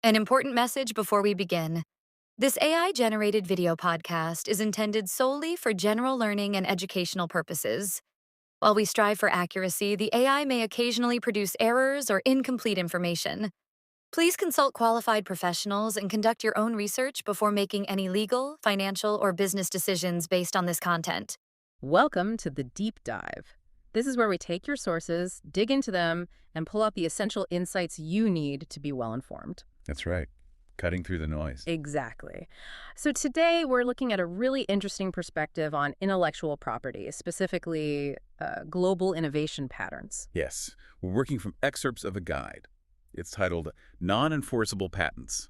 An important message before we begin. This AI-generated video podcast is intended solely for general learning and educational purposes. While we strive for accuracy, the AI may occasionally produce errors or incomplete information. Please consult qualified professionals and conduct your own research before making any legal, financial, or business decisions based on this content. Welcome to the Deep Dive. This is where we take your sources, dig into them, and pull out the essential insights you need to be well-informed. That's right. Cutting through the noise. Exactly. So today we're looking at a really interesting perspective on intellectual property, specifically global innovation patterns. Yes. We're working from excerpts of a guide. It's titled Non-Enforceable Patents,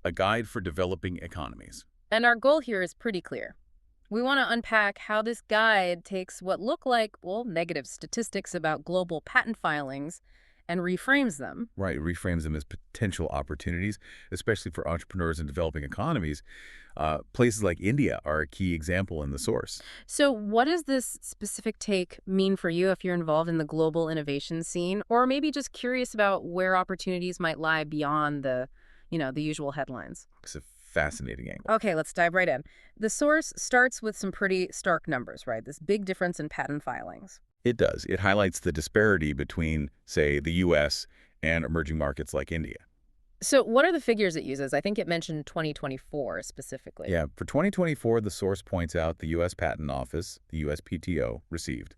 a guide for developing economies. And our goal here is pretty clear. We want to unpack how this guide takes what look like, well, negative statistics about global patent filings and reframes them. Right, it reframes them as potential opportunities, especially for entrepreneurs in developing economies. Places like India are a key example in the source. So what does this specific take mean for you if you're involved in the global innovation scene, or maybe just curious about where opportunities might lie beyond the usual headlines? It's a fascinating angle. Okay, let's dive right in. The source starts with some pretty stark numbers, right? This big difference in patent filings. It does. It highlights the disparity between, say, the U.S. and emerging markets like India. So what are the figures it uses? I think it mentioned 2024 specifically. Yeah, for 2024, the source points out the U.S. Patent Office, the USPTO, received.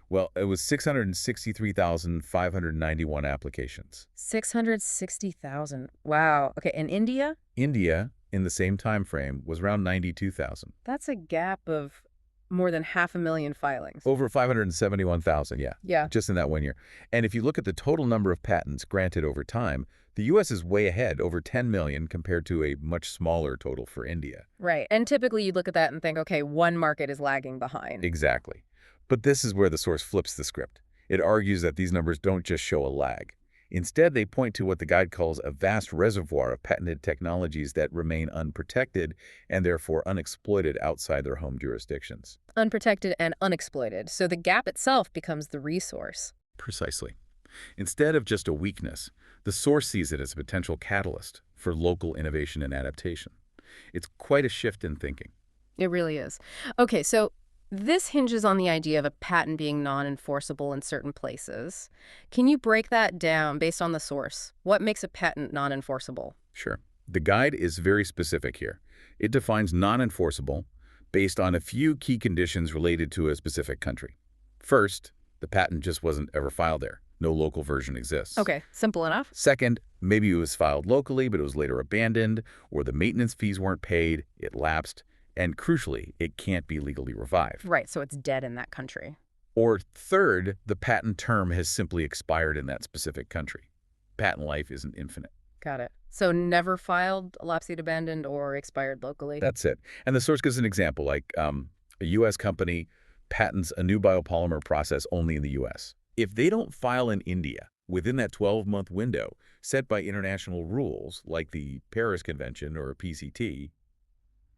Well, it was 663,591 applications. 660,000. Wow. Okay, and India? India, in the same time frame, was around 92,000. That's a gap of more than 500,000 filings. Over 571,000, yeah. Yeah. Just in that 1 year. And if you look at the total number of patents granted over time, the U.S. is way ahead, over 10 million, compared to a much smaller total for India. Right. And typically you look at that and think, okay, one market is lagging behind. Exactly. But this is where the source flips the script. It argues that these numbers don't just show a lag. Instead, they point to what the guide calls a vast reservoir of patented technologies that remain unprotected and therefore unexploited outside their home jurisdictions. Unprotected and unexploited. So the gap itself becomes the resource. Precisely. Instead of just a weakness, the source sees it as a potential catalyst for local innovation and adaptation. It's quite a shift in thinking. It really is. Okay, so this hinges on the idea of a patent being non-enforceable in certain places. Can you break that down based on the source? What makes a patent non-enforceable? Sure. The guide is very specific here. It defines non-enforceable based on a few key conditions related to a specific country. First, the patent just wasn't ever filed there. No local version exists. Okay, simple enough. Second, maybe it was filed locally, but it was later abandoned, or the maintenance fees weren't paid, it lapsed, and crucially, it can't be legally revived. Right, so it's dead in that country. Or third, the patent term has simply expired in that specific country. Patent life isn't infinite. Got it. So never filed, lapsed, abandoned, or expired locally? That's it. And the source gives an example, like a U.S. company patents a new biopolymer process only in the U.S. If they don't file in India within that 12-month window set by international rules like the Paris Convention or PCT,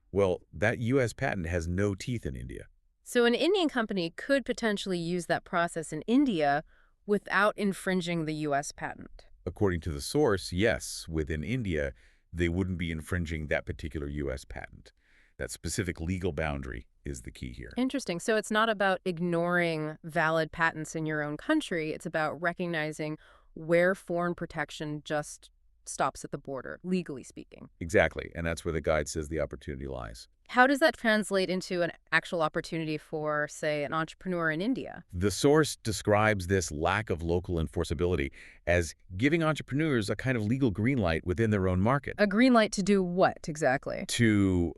well, that U.S. patent has no teeth in India. So an Indian company could potentially use that process in India without infringing the U.S. patent. According to the source, yes, within India, they wouldn't be infringing that particular U.S. patent. That specific legal boundary is the key here. Interesting. So it's not about ignoring valid patents in your own country. It's about recognizing where foreign protection just stops at the border, legally speaking. Exactly, and that's where the guide says the opportunity lies. How does that translate into an actual opportunity for, say, an entrepreneur in India? The source describes this lack of local enforceability as giving entrepreneurs a kind of legal green light within their own market. A green light to do what, exactly? To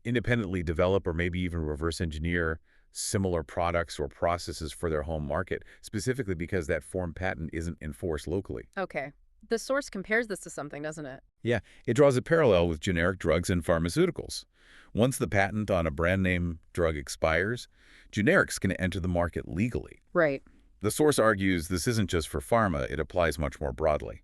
independently develop or maybe even reverse engineer similar products or processes for their home market, specifically because that foreign patent isn't enforced locally. Okay. The source compares this to something, doesn't it? Yeah, it draws a parallel with generic drugs and pharmaceuticals. Once the patent on a brand name drug expires, generics can enter the market legally. Right. The source argues this isn't just for pharma, it applies much more broadly.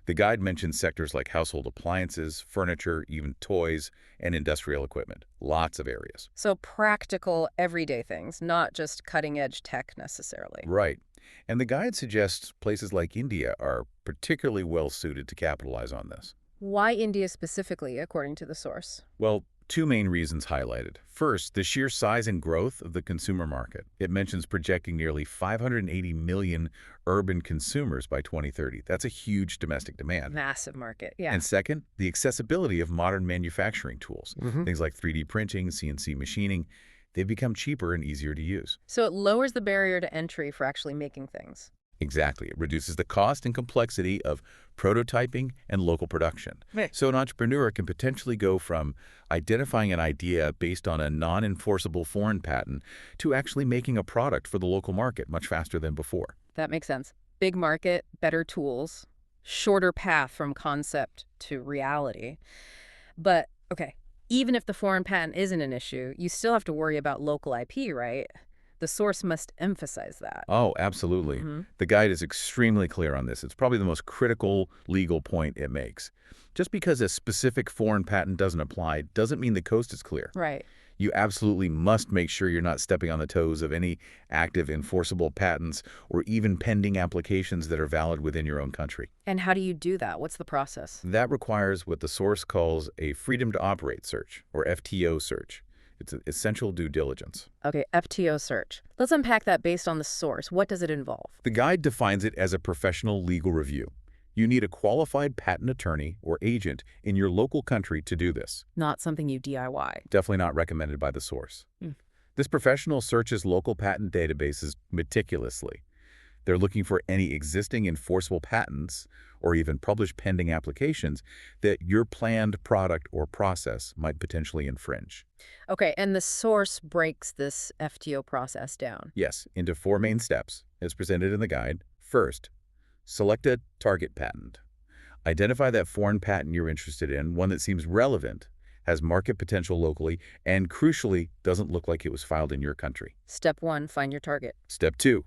The guide mentions sectors like household appliances, furniture, even toys, and industrial equipment. Lots of areas. So practical, everyday things, not just cutting-edge tech necessarily. Right. And the guide suggests places like India are particularly well suited to capitalize on this. Why India specifically, according to the source? Well, two main reasons highlighted. First, the sheer size and growth of the consumer market. It mentions projecting nearly 580 million urban consumers by 2030. That's a huge domestic demand. Massive market, yeah. And second, the accessibility of modern manufacturing tools. Things like 3D printing, CNC machining, they've become cheaper and easier to use. So it lowers the barrier to entry for actually making things. Exactly. It reduces the cost and complexity of prototyping and local production. Right. So an entrepreneur can potentially go from identifying an idea based on a non-enforceable foreign patent to actually making a product for the local market much faster than before. That makes sense. Big market, better tools, shorter path from concept to reality. But, okay, even if the foreign patent isn't an issue, you still have to worry about local IP, right? The source must emphasize that. Oh, absolutely. The guide is extremely clear on this. It's probably the most critical legal point it makes. Just because a specific foreign patent doesn't apply doesn't mean the coast is clear. Right. You absolutely must make sure you're not stepping on the toes of any active enforceable patents or even pending applications that are valid within your own country. And how do you do that? What's the process? That requires what the source calls a freedom to operate search, or FTO search. It's an essential due diligence. Okay, FTO search. Let's unpack that based on the source. What does it involve? The guide defines it as a professional legal review. You need a qualified patent attorney or agent in your local country to do this. Not something you DIY. Definitely not recommended by the source. This professional searches local patent databases meticulously. They're looking for any existing enforceable patents or even published pending applications that your planned product or process might potentially infringe. Okay, and the source breaks this FTO process down. Yes, into four main steps, as presented in the guide. First, select a target patent. Identify that foreign patent you're interested in, one that seems relevant, has market potential locally, and crucially, doesn't look like it was filed in your country. Step 1, find your target. Step 2,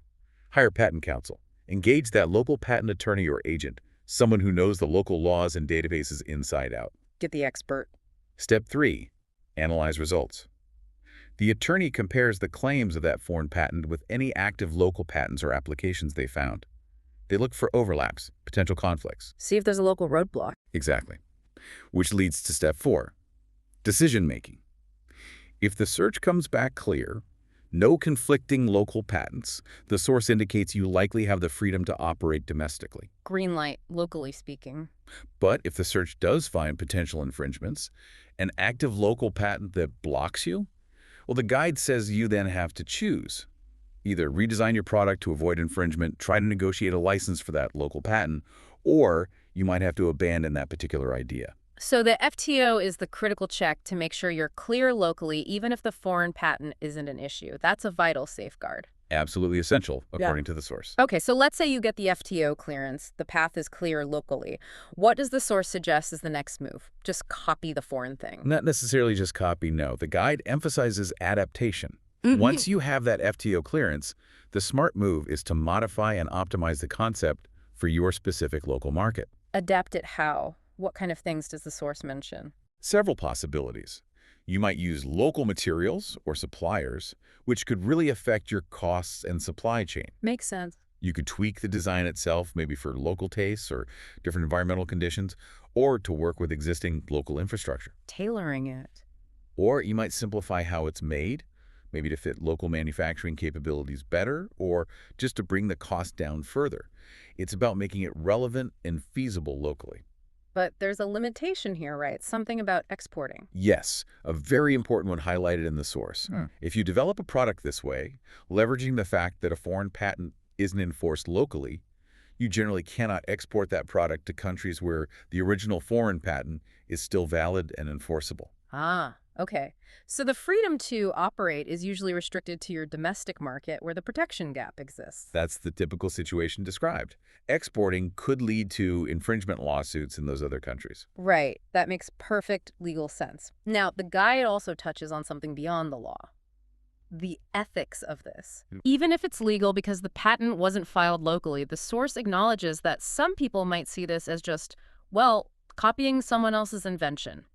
hire patent counsel. Engage that local patent attorney or agent, someone who knows the local laws and databases inside out. Get the expert. Step 3, analyze results. The attorney compares the claims of that foreign patent with any active local patents or applications they found. They look for overlaps, potential conflicts. See if there's a local roadblock. Exactly. Which leads to step 4, decision-making. If the search comes back clear, no conflicting local patents, the source indicates you likely have the freedom to operate domestically. Green light, locally speaking. But if the search does find potential infringements, an active local patent that blocks you, well, the guide says you then have to choose. Either redesign your product to avoid infringement, try to negotiate a license for that local patent, or you might have to abandon that particular idea. So the FTO is the critical check to make sure you're clear locally, even if the foreign patent isn't an issue. That's a vital safeguard. Absolutely essential, according to the source. Okay, so let's say you get the FTO clearance. The path is clear locally. What does the source suggest is the next move? Just copy the foreign thing. Not necessarily just copy, no. The guide emphasizes adaptation. Once you have that FTO clearance, the smart move is to modify and optimize the concept for your specific local market. Adapt it how? What kind of things does the source mention? Several possibilities. You might use local materials or suppliers, which could really affect your costs and supply chain. Makes sense. You could tweak the design itself, maybe for local tastes or different environmental conditions, or to work with existing local infrastructure. Tailoring it. Or you might simplify how it's made, maybe to fit local manufacturing capabilities better, or just to bring the cost down further. It's about making it relevant and feasible locally. But there's a limitation here, right? Something about exporting. Yes, a very important one highlighted in the source. If you develop a product this way, leveraging the fact that a foreign patent isn't enforced locally, you generally cannot export that product to countries where the original foreign patent is still valid and enforceable. Ah, okay. So the freedom to operate is usually restricted to your domestic market where the protection gap exists. That's the typical situation described. Exporting could lead to infringement lawsuits in those other countries. Right. That makes perfect legal sense. Now, the guide also touches on something beyond the law. The ethics of this. Even if it's legal because the patent wasn't filed locally, the source acknowledges that some people might see this as just, well, copying someone else's invention.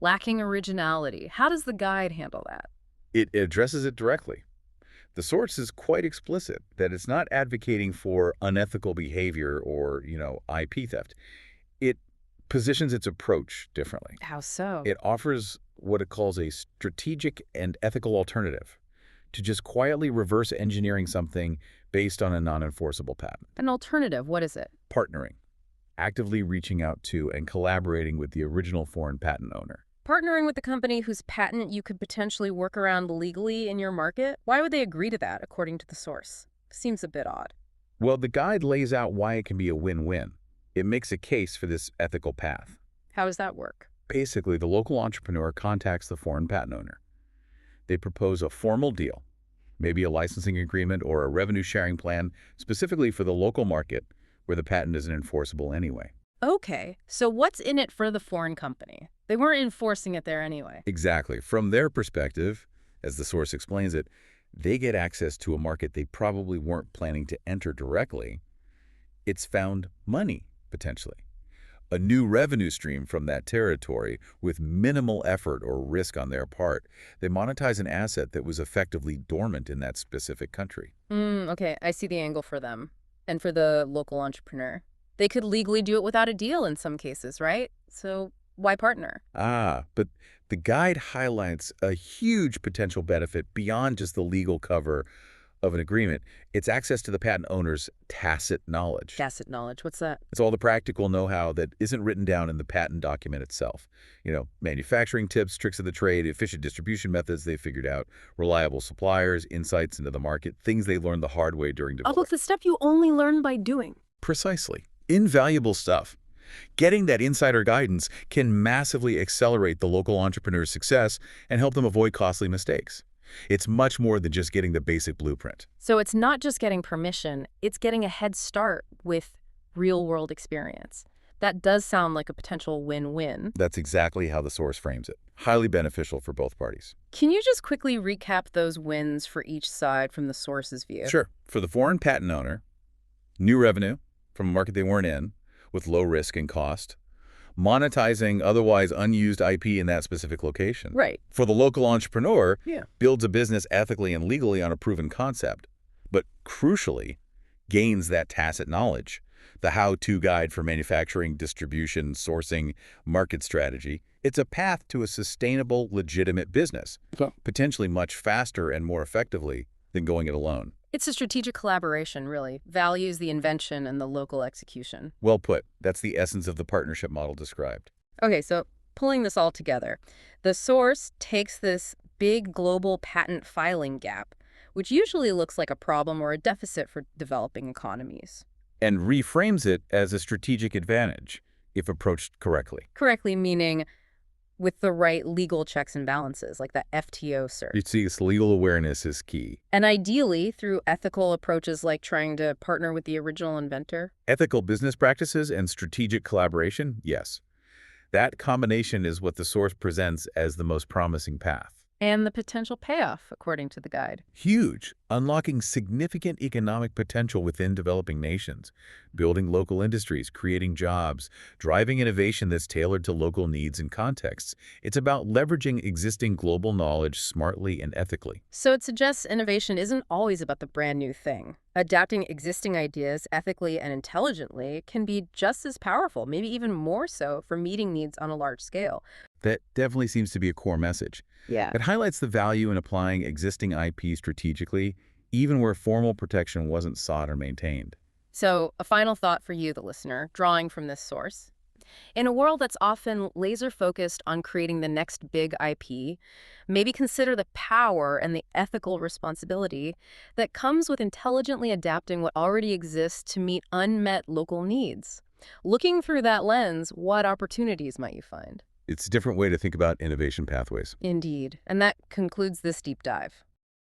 Lacking originality. How does the guide handle that? It addresses it directly. The source is quite explicit that it's not advocating for unethical behavior or, IP theft. It positions its approach differently. How so? It offers what it calls a strategic and ethical alternative to just quietly reverse engineering something based on a non-enforceable patent. An alternative, what is it? Partnering, actively reaching out to and collaborating with the original foreign patent owner. Partnering with the company whose patent you could potentially work around legally in your market? Why would they agree to that, according to the source? Seems a bit odd. Well, the guide lays out why it can be a win-win. It makes a case for this ethical path. How does that work? Basically, the local entrepreneur contacts the foreign patent owner. They propose a formal deal, maybe a licensing agreement or a revenue-sharing plan specifically for the local market where the patent isn't enforceable anyway. Okay, so what's in it for the foreign company? They weren't enforcing it there anyway. Exactly. From their perspective, as the source explains it, they get access to a market they probably weren't planning to enter directly. It's found money, potentially. A new revenue stream from that territory with minimal effort or risk on their part. They monetize an asset that was effectively dormant in that specific country. Okay, I see the angle for them. And for the local entrepreneur. They could legally do it without a deal in some cases, right? So why partner? But the guide highlights a huge potential benefit beyond just the legal cover of an agreement. It's access to the patent owner's tacit knowledge. Tacit knowledge, what's that? It's all the practical know-how that isn't written down in the patent document itself. Manufacturing tips, tricks of the trade, efficient distribution methods they figured out, reliable suppliers, insights into the market, things they learned the hard way during Oh, development. look, the stuff you only learn by doing. Precisely. Invaluable stuff. Getting that insider guidance can massively accelerate the local entrepreneur's success and help them avoid costly mistakes. It's much more than just getting the basic blueprint. So it's not just getting permission, it's getting a head start with real-world experience. That does sound like a potential win-win. That's exactly how the source frames it. Highly beneficial for both parties. Can you just quickly recap those wins for each side from the source's view? Sure. For the foreign patent owner, new revenue from a market they weren't in with low risk and cost. Monetizing otherwise unused IP in that specific location. Right. For the local entrepreneur, Yeah. builds a business ethically and legally on a proven concept, but crucially, gains that tacit knowledge, the how-to guide for manufacturing, distribution, sourcing, market strategy. It's a path to a sustainable, legitimate business, potentially much faster and more effectively than going it alone. It's a strategic collaboration, really. Values the invention and the local execution. Well put. That's the essence of the partnership model described. Okay, so pulling this all together, the source takes this big global patent filing gap, which usually looks like a problem or a deficit for developing economies. And reframes it as a strategic advantage, if approached correctly. Correctly meaning with the right legal checks and balances, like the FTO search. You see, this legal awareness is key. And ideally, through ethical approaches like trying to partner with the original inventor. Ethical business practices and strategic collaboration, yes. That combination is what the source presents as the most promising path. And the potential payoff, according to the guide. Huge, unlocking significant economic potential within developing nations, building local industries, creating jobs, driving innovation that's tailored to local needs and contexts. It's about leveraging existing global knowledge smartly and ethically. So it suggests innovation isn't always about the brand new thing. Adapting existing ideas ethically and intelligently can be just as powerful, maybe even more so, for meeting needs on a large scale. That definitely seems to be a core message. Yeah. It highlights the value in applying existing IP strategically, even where formal protection wasn't sought or maintained. So a final thought for you, the listener, drawing from this source. In a world that's often laser-focused on creating the next big IP, maybe consider the power and the ethical responsibility that comes with intelligently adapting what already exists to meet unmet local needs. Looking through that lens, what opportunities might you find? It's a different way to think about innovation pathways. Indeed. And that concludes this deep dive.